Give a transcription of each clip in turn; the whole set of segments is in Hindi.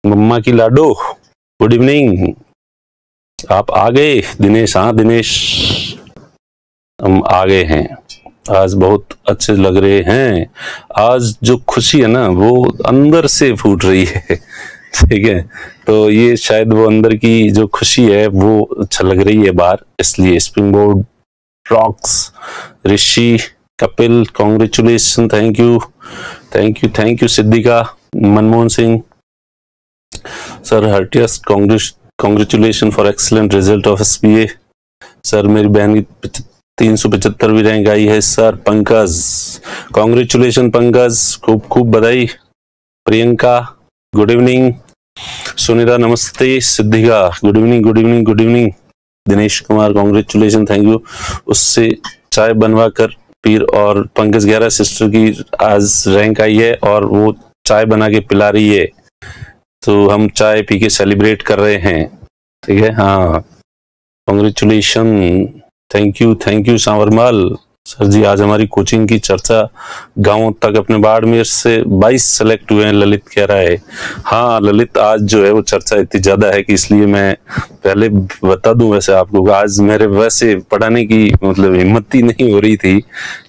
मम्मा की लाडो, गुड इवनिंग। आप आ गए दिनेश? हाँ दिनेश, हम आ गए हैं। आज बहुत अच्छे लग रहे हैं। आज जो खुशी है ना वो अंदर से फूट रही है। ठीक है, तो ये शायद वो अंदर की जो खुशी है वो अच्छा लग रही है बाहर, इसलिए spring board rocks. Rishi, Kapil, congratulation, thank you thank you thank you. Siddhika, Manmohan Singh sir, heartiest congratulation for excellent result of SPA. Sir मेरी बहन की 375वीं रैंक आई है सर। पंकज, कॉन्ग्रेचुलेशन पंकज, खूब खूब बधाई। Priyanka, good evening. सुनीता नमस्ते। Siddhika, good evening good evening good evening. Dinesh Kumar, congratulation, thank you. उससे चाय बनवा कर पीर। और पंकज गहरा सिस्टर की आज रैंक आई है और वो चाय बना के पिला रही है, तो हम चाय पी के सेलिब्रेट कर रहे हैं। ठीक है, हाँ, कॉन्ग्रेचुलेशन, थैंक यू सांवरमाल। सर जी आज हमारी कोचिंग की चर्चा गांव तक अपने बाड़मेर से 22 सेलेक्ट हुए हैं, ललित कह रहा है। हाँ ललित, आज जो है वो चर्चा इतनी ज्यादा है कि इसलिए मैं पहले बता दूं वैसे आपको, आज मेरे वैसे पढ़ाने की मतलब हिम्मत ही नहीं हो रही थी,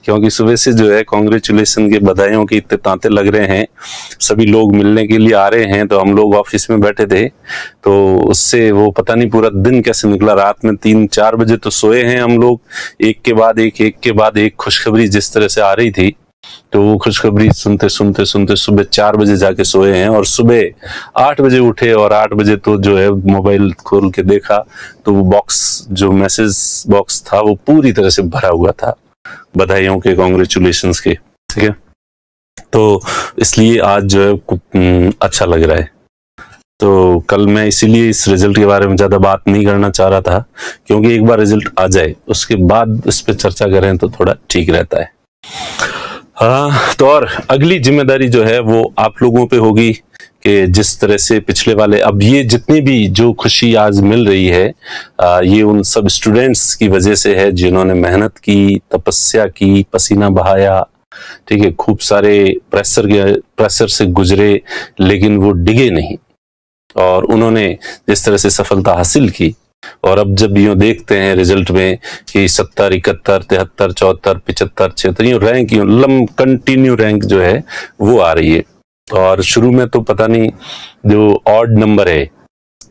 क्योंकि सुबह से जो है कॉन्ग्रेचुलेशन के बधाइयों के इतने तांते लग रहे हैं, सभी लोग मिलने के लिए आ रहे हैं, तो हम लोग ऑफिस में बैठे थे, तो उससे वो पता नहीं पूरा दिन कैसे निकला। रात में 3-4 बजे तो सोए हैं हम लोग, एक के बाद एक खुशखबरी जिस तरह से आ रही थी, तो वो खुशखबरी सुनते सुनते सुनते सुबह 4 बजे जाके सोए हैं और सुबह 8 बजे उठे, और 8 बजे तो जो है मोबाइल खोल के देखा तो वो बॉक्स, जो मैसेज बॉक्स था वो पूरी तरह से भरा हुआ था बधाइयों के, कॉन्ग्रेचुलेशंस के। ठीक है, तो इसलिए आज जो है अच्छा लग रहा है। तो कल मैं इसीलिए इस रिजल्ट के बारे में ज्यादा बात नहीं करना चाह रहा था, क्योंकि एक बार रिजल्ट आ जाए उसके बाद इस पे चर्चा करें तो थोड़ा ठीक रहता है। हाँ, तो और अगली जिम्मेदारी जो है वो आप लोगों पे होगी कि जिस तरह से पिछले वाले, अब ये जितनी भी जो खुशी आज मिल रही है ये उन सब स्टूडेंट्स की वजह से है जिन्होंने मेहनत की, तपस्या की, पसीना बहाया। ठीक है, खूब सारे प्रेशर से गुजरे, लेकिन वो डिगे नहीं और उन्होंने जिस तरह से सफलता हासिल की। और अब जब यूं देखते हैं रिजल्ट में कि 70, 71, 73, 74, 75, 76 यूं रैंक, यूं लम कंटिन्यू रैंक जो है वो आ रही है। और शुरू में तो पता नहीं, जो ऑड नंबर है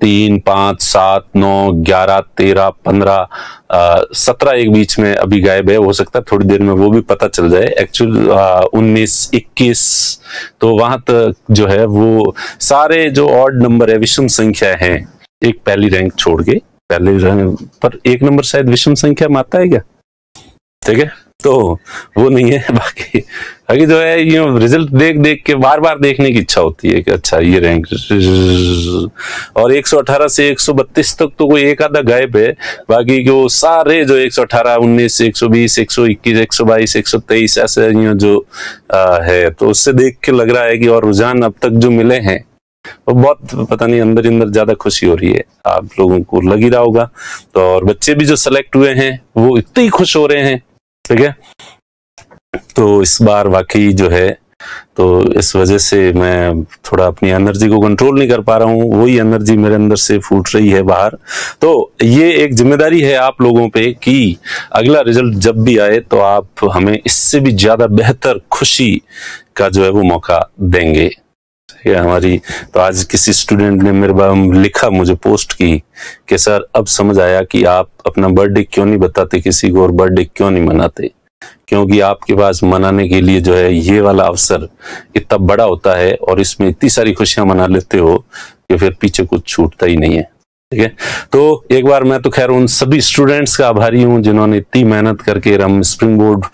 3, 5, 7, 9, 11, 13, 15, 17 एक बीच में अभी गायब है, हो सकता है थोड़ी देर में वो भी पता चल जाए। एक्चुअल 19, 21, तो वहां तक जो है वो सारे जो ऑड नंबर है, विषम संख्या है, एक पहली रैंक छोड़ के, पहले रैंक पर एक नंबर शायद विषम संख्या में आता है क्या? ठीक है, तो वो नहीं है। बाकी जो है ये रिजल्ट देख देख के बार बार देखने की इच्छा होती है कि अच्छा ये रैंक, और 118 से 132 तक तो कोई एक आधा गायब है, बाकी जो सारे जो 118, 19, 120, 121, 122, 123 ऐसे जो है, तो उससे देख के लग रहा है कि और रुझान अब तक जो मिले हैं वो बहुत पता नहीं अंदर ज्यादा खुशी हो रही है, आप लोगों को लग ही रहा होगा। तो और बच्चे भी जो सेलेक्ट हुए हैं वो इतने ही खुश हो रहे हैं। ठीक है, तो इस बार वाकई जो है, तो इस वजह से मैं थोड़ा अपनी एनर्जी को कंट्रोल नहीं कर पा रहा हूँ, वही एनर्जी मेरे अंदर से फूट रही है बाहर। तो ये एक जिम्मेदारी है आप लोगों पे कि अगला रिजल्ट जब भी आए तो आप हमें इससे भी ज्यादा बेहतर खुशी का जो है वो मौका देंगे। हमारी तो आज किसी स्टूडेंट ने मेरे बारे लिखा, मुझे पोस्ट की कि सर अब समझ आया कि आप अपना बर्थडे क्यों नहीं बताते किसी को और बर्थडे क्यों नहीं मनाते, क्योंकि आपके पास मनाने के लिए जो है ये वाला अवसर इतना बड़ा होता है और इसमें इतनी सारी खुशियां मना लेते हो कि फिर पीछे कुछ छूटता ही नहीं है। ठीक है, तो एक बार मैं तो खैर उन सभी स्टूडेंट्स का आभारी हूं जिन्होंने इतनी मेहनत करके हम spring board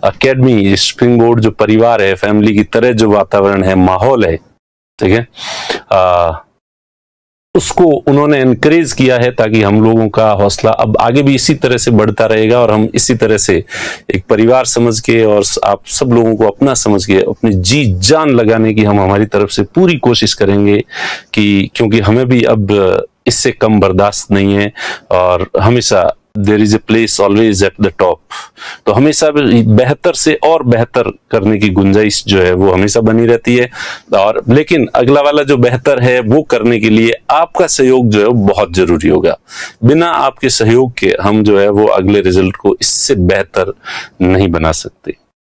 academy, spring board जो परिवार है, फैमिली की तरह जो वातावरण है, माहौल है, ठीक है, उसको उन्होंने एनकरेज किया है ताकि हम लोगों का हौसला अब आगे भी इसी तरह से बढ़ता रहेगा और हम इसी तरह से एक परिवार समझ के और आप सब लोगों को अपना समझ के अपनी जी जान लगाने की हम हमारी तरफ से पूरी कोशिश करेंगे कि, क्योंकि हमें भी अब इससे कम बर्दाश्त नहीं है और हमेशा there is a place always at the top. तो हमेशा बेहतर से और बेहतर करने की गुंजाइश जो है वो हमेशा बनी रहती है, और लेकिन अगला वाला जो बेहतर है वो करने के लिए आपका सहयोग जो है वो बहुत जरूरी होगा। बिना आपके सहयोग के हम जो है वो अगले रिजल्ट को इससे बेहतर नहीं बना सकते।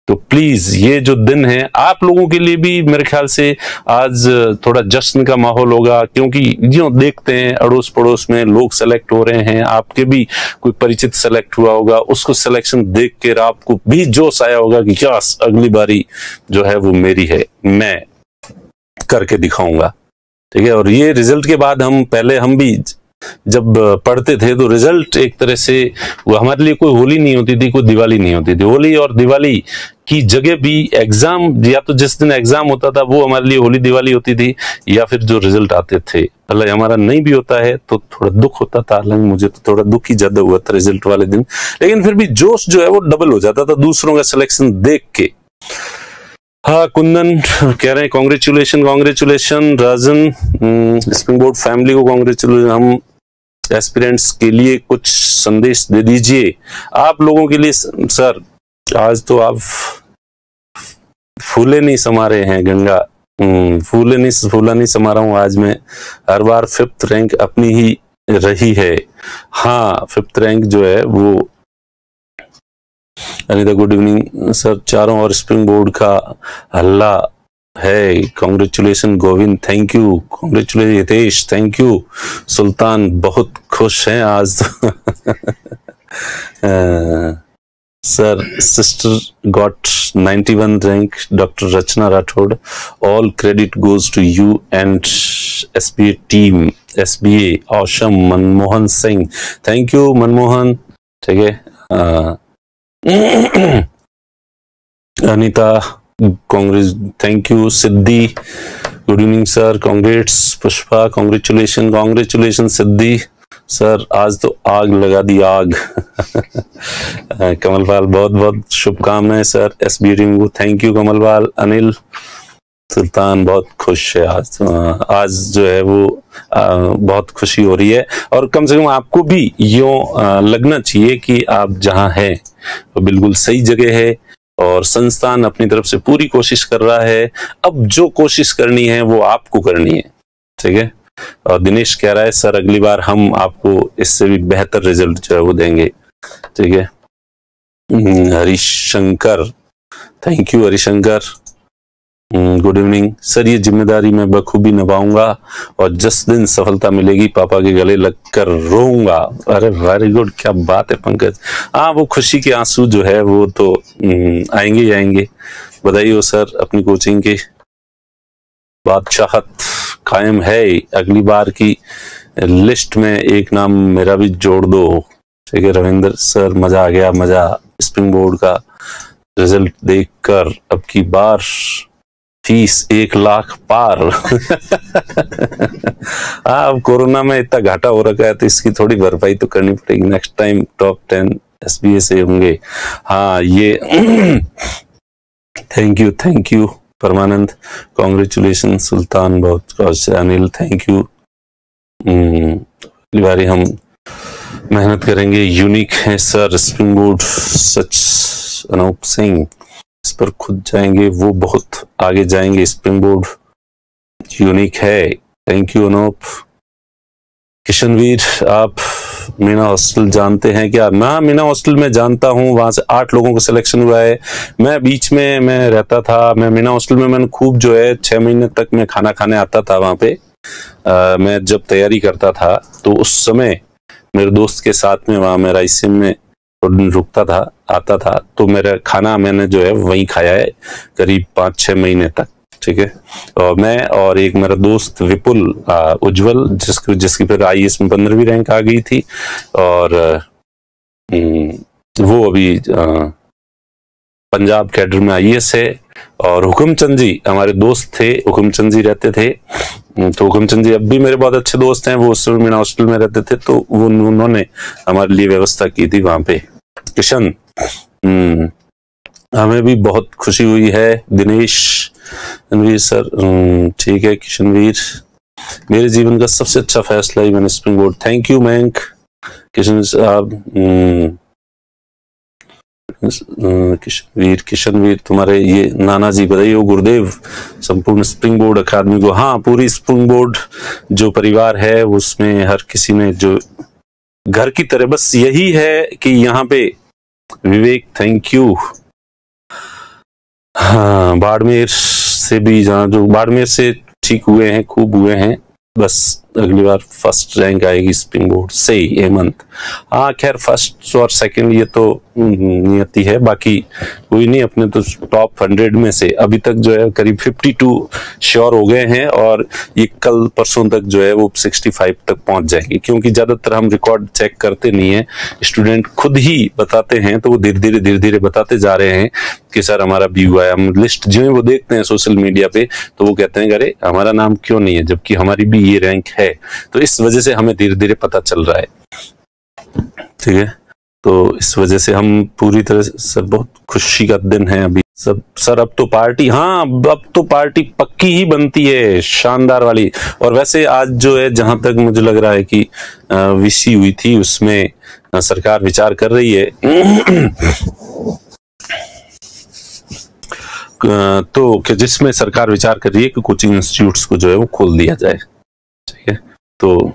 तो प्लीज ये जो दिन है आप लोगों के लिए भी मेरे ख्याल से आज थोड़ा जश्न का माहौल होगा, क्योंकि जो देखते हैं अड़ोस पड़ोस में लोग सेलेक्ट हो रहे हैं, आपके भी कोई परिचित सेलेक्ट हुआ होगा, उसको सिलेक्शन देख कर आपको भी जोश आया होगा कि क्या अगली बारी जो है वो मेरी है, मैं करके दिखाऊंगा। ठीक है। और ये रिजल्ट के बाद हम भी जब पढ़ते थे तो रिजल्ट एक तरह से वो हमारे लिए कोई होली नहीं होती थी, कोई दिवाली नहीं होती थी। होली और दिवाली की जगह भी एग्जाम, या तो जिस दिन एग्जाम होता था वो हमारे लिए होली दिवाली होती थी, या फिर जो रिजल्ट आते थे, भले हमारा नहीं भी होता है तो थोड़ा दुख होता था। हालांकि मुझे तो थोड़ा दुख ही ज्यादा हुआ था रिजल्ट वाले दिन, लेकिन फिर भी जोश जो है वो डबल हो जाता था दूसरों का सिलेक्शन देख के। हाँ, कुंदन कह रहे हैं कॉन्ग्रेचुलेशन राजन, स्प्रिंग बोर्ड फैमिली को कॉन्ग्रेचुलेशन। हम एस्पिरेंट्स के लिए कुछ संदेश दे दीजिए आप लोगों के लिए। सर आज तो आप फूले नहीं समा रहे हैं गंगा, फूला नहीं समा रहा हूं आज मैं। हर बार 5th रैंक अपनी ही रही है। हाँ, 5th रैंक जो है वो। अनिता गुड इवनिंग सर, चारों ओर स्प्रिंग बोर्ड का हल्ला है। Congratulation Govind, thank you. Congratulation Hitesh, thank you. Sultan बहुत खुश हैं आज sir, sister got 91 rank, doctor Rachna Rathore, all credit goes to you and SBA team, SBA awesome. Manmohan Singh, thank you Manmohan. ठीक है। Anita congrats, thank you. Siddhi good evening sir, congrats. Pushpa congratulation Siddhi sir, आज तो आग लगा दी आग कमलपाल बहुत बहुत शुभकामनाएं सर, एसबी टीम को, थैंक यू कमलपाल। अनिल सुल्तान बहुत खुश है आज जो है वो बहुत खुशी हो रही है, और कम से कम आपको भी यूं लगना चाहिए कि आप जहां हैं वो बिल्कुल सही जगह है, और संस्थान अपनी तरफ से पूरी कोशिश कर रहा है। अब जो कोशिश करनी है वो आपको करनी है। ठीक है। और दिनेश कह रहा है सर अगली बार हम आपको इससे भी बेहतर रिजल्ट जो है वो देंगे। ठीक है। Harishankar, thank you Harishankar. Good evening sir, ये जिम्मेदारी मैं बखूबी निभाऊंगा और जिस दिन सफलता मिलेगी पापा के गले लगकर रोऊंगा। अरे वेरी गुड, क्या बात है पंकज। हाँ, वो खुशी के आंसू जो है वो तो आएंगे ही आएंगे। बधाई हो सर अपनी कोचिंग की। बादशाहत कायम है, अगली बार की लिस्ट में एक नाम मेरा भी जोड़ दो। ठीक है रविंद्र सर, मजा आ गया, मजा। स्प्रिंग बोर्ड का रिजल्ट देखकर अब की बार फीस 1 लाख पार अब कोरोना में इतना घाटा हो रखा है तो इसकी थोड़ी भरपाई तो करनी पड़ेगी। नेक्स्ट टाइम टॉप 10 एसबीए से होंगे। हाँ ये थैंक यू परमानंद, कॉन्ग्रेचुलेशन सुल्तान बहुत। Anil thank you. अगली बारी हम मेहनत करेंगे। यूनिक है सर स्प्रिंग बोर्ड, सच। अनूप सिंह, इस पर खुद जाएंगे वो बहुत आगे जाएंगे। स्प्रिंग बोर्ड यूनिक है, थैंक यू अनूप। किशनवीर, आप मीना हॉस्टल जानते हैं क्या? मैं मीना हॉस्टल में जानता हूं, वहां से 8 लोगों का सिलेक्शन हुआ है। मैं बीच में मैं रहता था, मैं मीना हॉस्टल में मैंने खूब जो है 6 महीने तक मैं खाना खाने आता था वहां पे। मैं जब तैयारी करता था तो उस समय मेरे दोस्त के साथ में वहां मैं राइसिम में रुकता था, आता था, तो मेरा खाना मैंने जो है वहीं खाया है करीब 5-6 महीने तक। ठीक है। और मैं और एक मेरा दोस्त विपुल उज्जवल, जिसकी फिर आईएएस में 15वीं रैंक आ गई थी, और वो अभी पंजाब कैडर में आईएएस है। और हुकुमचंद जी हमारे दोस्त थे, हुकुमचंद जी रहते थे, तो हुकुमचंद जी अब भी मेरे बहुत अच्छे दोस्त हैं। वो उस समय मीना हॉस्टल में रहते थे, तो वो उन्होंने हमारे लिए व्यवस्था की थी वहां पे। किशन, हमें भी बहुत खुशी हुई है। दिनेश रणवीर सर, ठीक है किशनवीर, मेरे जीवन का सबसे अच्छा फैसला ही मैंने springboard. Thank you Mayank. Kishanveer तुम्हारे ये नाना जी बधाई हो गुरुदेव संपूर्ण स्प्रिंग बोर्ड अकादमी को। हाँ, पूरी स्प्रिंग बोर्ड जो परिवार है उसमें हर किसी ने जो घर की तरह, बस यही है कि यहाँ पे विवेक थैंक यू। हाँ, बाड़मेर से भी जहाँ जो बाड़मेर से ठीक हुए हैं, खूब हुए हैं, बस अगली बार फर्स्ट रैंक आएगी स्प्रिंग बोर्ड से हेमंत। हाँ खैर फर्स्ट और सेकंड ये तो नियति है, बाकी कोई नहीं, अपने तो टॉप 100 में से अभी तक जो है करीब 52 श्योर हो गए हैं और ये कल परसों तक जो है वो 65 तक पहुंच जाएंगे, क्योंकि ज्यादातर हम रिकॉर्ड चेक करते नहीं है, स्टूडेंट खुद ही बताते हैं, तो वो धीरे धीरे बताते जा रहे हैं कि सर हमारा भी हुआ है। हम लिस्ट जो है वो देखते हैं सोशल मीडिया पे, तो वो कहते हैं अरे हमारा नाम क्यों नहीं है, जबकि हमारी भी ये रैंक है। तो इस वजह से हमें धीरे धीरे पता चल रहा है, ठीक है। तो इस वजह से हम पूरी तरह से सर बहुत खुशी का दिन है अभी सब सर। अब तो पार्टी, हाँ अब तो पार्टी पक्की ही बनती है, शानदार वाली। और वैसे आज जो है जहां तक मुझे लग रहा है कि विशी हुई थी उसमें सरकार विचार कर रही है तो कि जिसमें सरकार विचार कर रही है कि कोचिंग इंस्टीट्यूट्स को जो है वो खोल दिया जाए, ठीक है। तो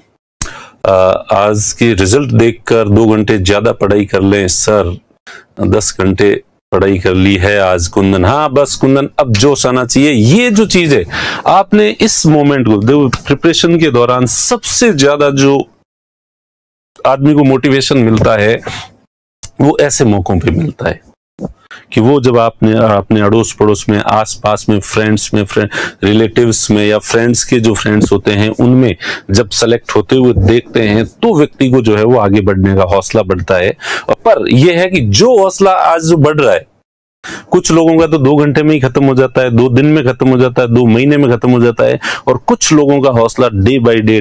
आज के रिजल्ट देखकर 2 घंटे ज्यादा पढ़ाई कर लें सर, 10 घंटे पढ़ाई कर ली है आज कुंदन। हाँ बस कुंदन अब जोश आना चाहिए। ये जो चीज है आपने इस मोमेंट को देखो, प्रिपरेशन के दौरान सबसे ज्यादा जो आदमी को मोटिवेशन मिलता है वो ऐसे मौकों पे मिलता है कि वो जब आपने अपने अड़ोस पड़ोस में, आस पास में, फ्रेंड्स में, रिलेटिव्स में या फ्रेंड्स के जो फ्रेंड्स होते हैं उनमें जब सेलेक्ट होते हुए देखते हैं तो व्यक्ति को जो है वो आगे बढ़ने का हौसला बढ़ता है। पर यह है कि जो हौसला आज जो बढ़ रहा है, कुछ लोगों का तो 2 घंटे में ही खत्म हो जाता है, 2 दिन में खत्म हो जाता है, 2 महीने में खत्म हो जाता है, और कुछ लोगों का हौसला डे बाय डे